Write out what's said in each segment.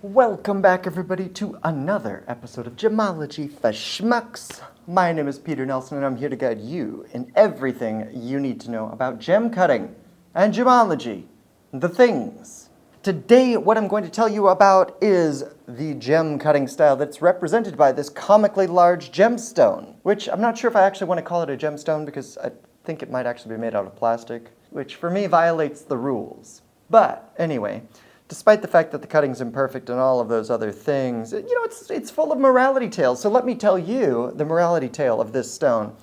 Welcome back, everybody, to another episode of Gemology for Schmucks. My name is Peter Nelson, and I'm here to guide you in everything you need to know about gem cutting and gemology, the things. Today, what I'm going to tell you about is the gem cutting style that's represented by this comically large gemstone, which I'm not sure if I actually want to call it a gemstone because I think it might actually be made out of plastic, which for me violates the rules. But anyway, despite the fact that the cutting's imperfect and all of those other things, it's full of morality tales. So let me tell you the morality tale of this stone.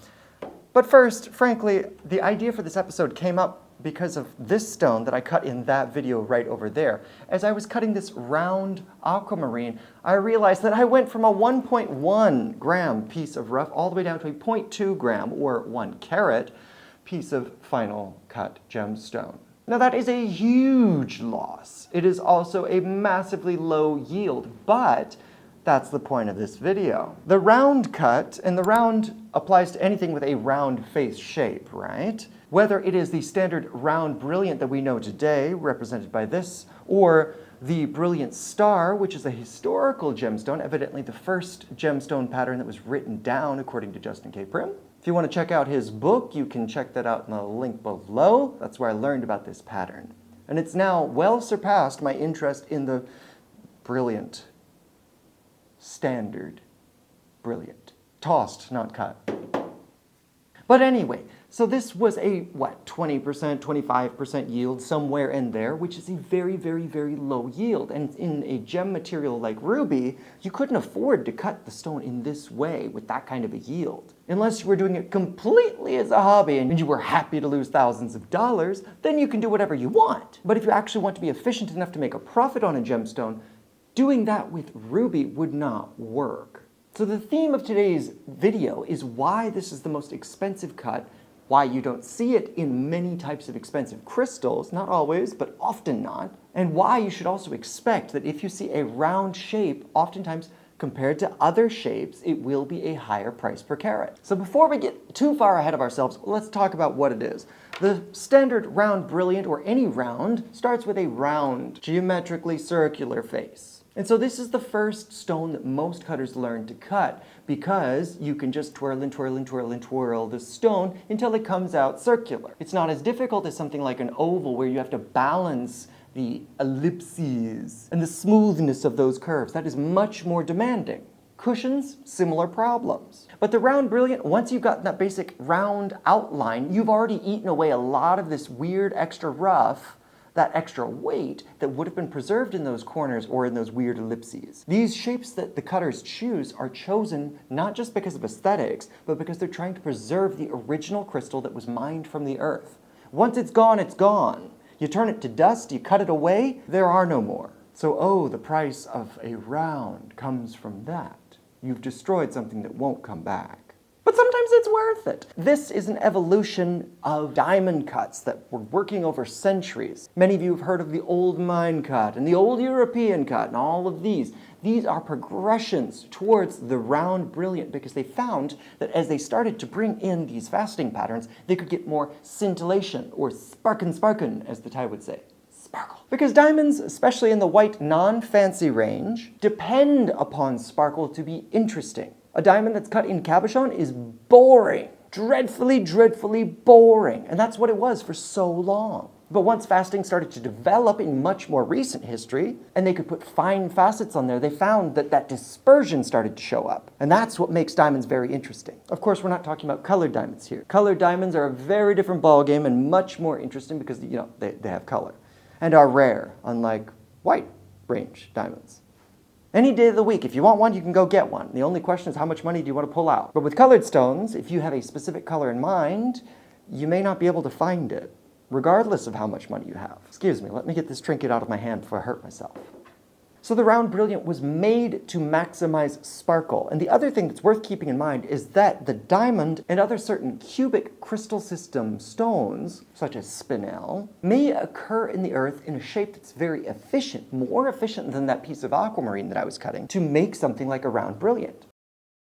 But first, frankly, the idea for this episode came up because of this stone that I cut in that video right over there. As I was cutting this round aquamarine, I realized that I went from a 1.1 gram piece of rough all the way down to a 0.2 gram or 1 carat piece of final cut gemstone. Now that is a huge loss. It is also a massively low yield, but that's the point of this video. The round cut, and the round applies to anything with a round face shape, right? Whether it is the standard round brilliant that we know today, represented by this, or the brilliant star, which is a historical gemstone, evidently the first gemstone pattern that was written down according to Justin K Prim. If you want to check out his book, you can check that out in the link below. That's where I learned about this pattern. And it's now well surpassed my interest in the brilliant, standard, brilliant. Tossed, not cut. But anyway, so this was a, 20%, 25% yield, somewhere in there, which is a very, very, very low yield. And in a gem material like ruby, you couldn't afford to cut the stone in this way with that kind of a yield. Unless you were doing it completely as a hobby and you were happy to lose thousands of dollars, then you can do whatever you want. But if you actually want to be efficient enough to make a profit on a gemstone, doing that with ruby would not work. So the theme of today's video is why this is the most expensive cut, why you don't see it in many types of expensive crystals, not always, but often not, and why you should also expect that if you see a round shape, oftentimes compared to other shapes, it will be a higher price per carat. So before we get too far ahead of ourselves, let's talk about what it is. The standard round brilliant, or any round, starts with a round, geometrically circular face. And so this is the first stone that most cutters learn to cut because you can just twirl and twirl and twirl and twirl the stone until it comes out circular. It's not as difficult as something like an oval where you have to balance the ellipses and the smoothness of those curves. That is much more demanding. Cushions, similar problems. But the round brilliant, once you've got that basic round outline, you've already eaten away a lot of this weird extra rough, that extra weight that would have been preserved in those corners or in those weird ellipses. These shapes that the cutters choose are chosen not just because of aesthetics, but because they're trying to preserve the original crystal that was mined from the earth. Once it's gone, it's gone. You turn it to dust, you cut it away, there are no more. So, the price of a round comes from that. You've destroyed something that won't come back. But sometimes it's worth it. This is an evolution of diamond cuts that were working over centuries. Many of you have heard of the old mine cut and the old European cut and all of these. These are progressions towards the round brilliant because they found that as they started to bring in these fasting patterns, they could get more scintillation, or sparkin, as the Thai would say. Sparkle. Because diamonds, especially in the white non-fancy range, depend upon sparkle to be interesting. A diamond that's cut in cabochon is boring. Dreadfully, dreadfully boring. And that's what it was for so long. But once fasting started to develop in much more recent history, and they could put fine facets on there, they found that that dispersion started to show up. And that's what makes diamonds very interesting. Of course, we're not talking about colored diamonds here. Colored diamonds are a very different ballgame and much more interesting because, they have color. And are rare, unlike white range diamonds. Any day of the week, if you want one, you can go get one. The only question is how much money do you want to pull out? But with colored stones, if you have a specific color in mind, you may not be able to find it, regardless of how much money you have. Excuse me, let me get this trinket out of my hand before I hurt myself. So the round brilliant was made to maximize sparkle. And the other thing that's worth keeping in mind is that the diamond and other certain cubic crystal system stones, such as spinel, may occur in the earth in a shape that's very efficient, more efficient than that piece of aquamarine that I was cutting, to make something like a round brilliant.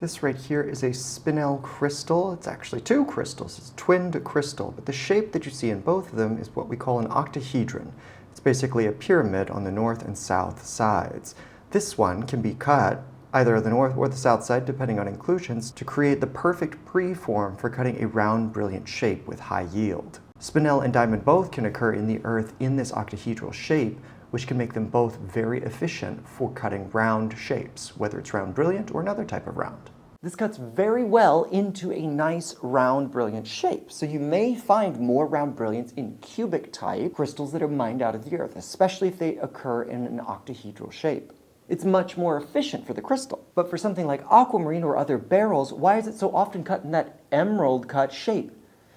This right here is a spinel crystal. It's actually two crystals. It's twinned crystal, but the shape that you see in both of them is what we call an octahedron. It's basically a pyramid on the north and south sides. This one can be cut either the north or the south side, depending on inclusions, to create the perfect preform for cutting a round, brilliant shape with high yield. Spinel and diamond both can occur in the earth in this octahedral shape, which can make them both very efficient for cutting round shapes, whether it's round brilliant or another type of round. This cuts very well into a nice round brilliant shape, so you may find more round brilliants in cubic type crystals that are mined out of the earth, especially if they occur in an octahedral shape. It's much more efficient for the crystal. But for something like aquamarine or other beryls, why is it so often cut in that emerald cut shape?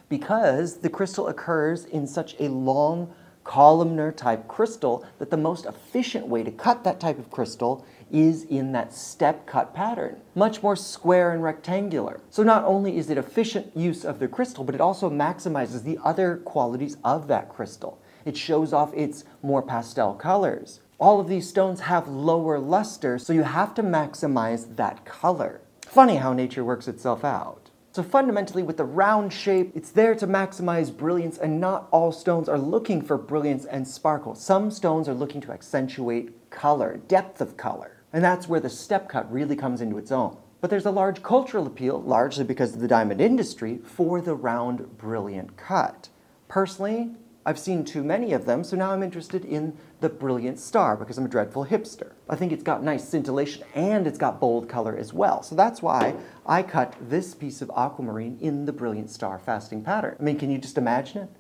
Because the crystal occurs in such a long columnar type crystal that the most efficient way to cut that type of crystal is in that step cut pattern, much more square and rectangular. So not only is it efficient use of the crystal, but it also maximizes the other qualities of that crystal. It shows off its more pastel colors. All of these stones have lower luster, so you have to maximize that color. Funny how nature works itself out. So fundamentally, with the round shape, it's there to maximize brilliance, and not all stones are looking for brilliance and sparkle. Some stones are looking to accentuate color, depth of color. And that's where the step cut really comes into its own. But there's a large cultural appeal, largely because of the diamond industry, for the round, brilliant cut. Personally, I've seen too many of them, so now I'm interested in the brilliant star because I'm a dreadful hipster. I think it's got nice scintillation and it's got bold color as well. So that's why I cut this piece of aquamarine in the brilliant star fasting pattern. I mean, can you just imagine it?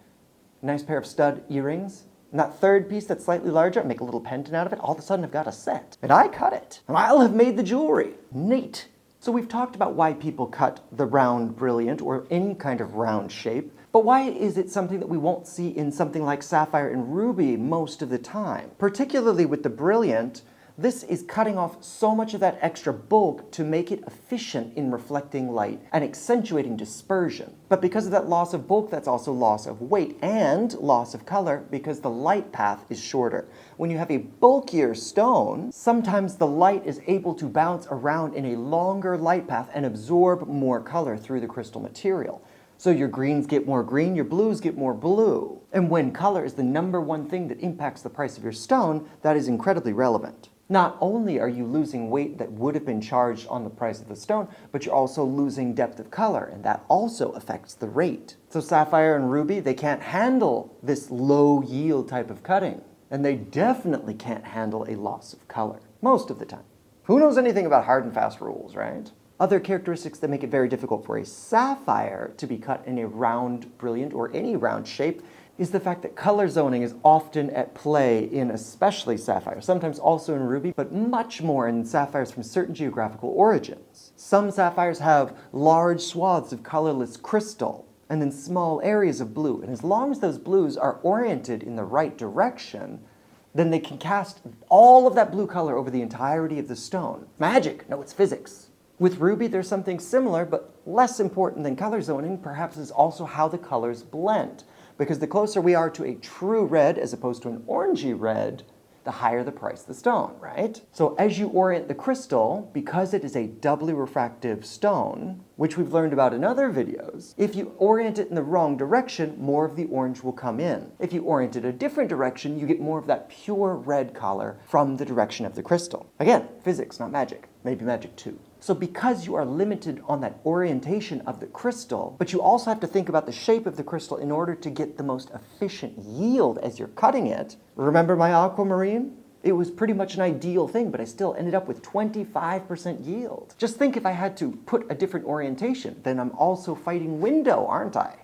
A nice pair of stud earrings. And that third piece that's slightly larger, I make a little pendant out of it. All of a sudden I've got a set. And I cut it. And I'll have made the jewelry. Neat. So we've talked about why people cut the round brilliant or any kind of round shape. But why is it something that we won't see in something like sapphire and ruby most of the time? Particularly with the brilliant, this is cutting off so much of that extra bulk to make it efficient in reflecting light and accentuating dispersion. But because of that loss of bulk, that's also loss of weight and loss of color because the light path is shorter. When you have a bulkier stone, sometimes the light is able to bounce around in a longer light path and absorb more color through the crystal material. So your greens get more green, your blues get more blue. And when color is the #1 thing that impacts the price of your stone, that is incredibly relevant. Not only are you losing weight that would have been charged on the price of the stone, but you're also losing depth of color, and that also affects the rate. So sapphire and ruby, they can't handle this low yield type of cutting. And they definitely can't handle a loss of color, most of the time. Who knows anything about hard and fast rules, right? Other characteristics that make it very difficult for a sapphire to be cut in a round, brilliant, or any round shape is the fact that color zoning is often at play in especially sapphire, sometimes also in ruby, but much more in sapphires from certain geographical origins. Some sapphires have large swaths of colorless crystal, and then small areas of blue. And as long as those blues are oriented in the right direction, then they can cast all of that blue color over the entirety of the stone. Magic! No, it's physics. With ruby, there's something similar, but less important than color zoning, perhaps, is also how the colors blend. Because the closer we are to a true red as opposed to an orangey red, the higher the price of the stone, right? So as you orient the crystal, because it is a doubly refractive stone, which we've learned about in other videos, if you orient it in the wrong direction, more of the orange will come in. If you orient it a different direction, you get more of that pure red color from the direction of the crystal. Again, physics, not magic. Maybe magic too. So because you are limited on that orientation of the crystal, but you also have to think about the shape of the crystal in order to get the most efficient yield as you're cutting it. Remember my aquamarine? It was pretty much an ideal thing, but I still ended up with 25% yield. Just think if I had to put a different orientation, then I'm also fighting window, aren't I?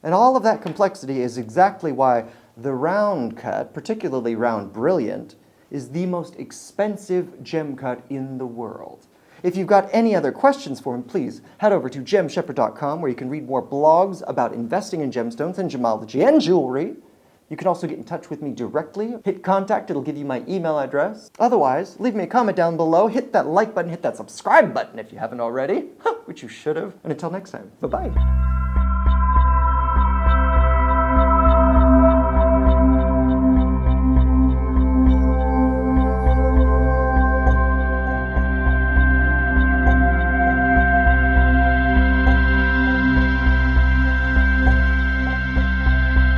And all of that complexity is exactly why the round cut, particularly round brilliant, is the most expensive gem cut in the world. If you've got any other questions for me, please head over to gemshepherd.com where you can read more blogs about investing in gemstones and gemology and jewelry. You can also get in touch with me directly. Hit contact, it'll give you my email address. Otherwise, leave me a comment down below, hit that like button, hit that subscribe button if you haven't already, which you should have. And until next time, bye-bye.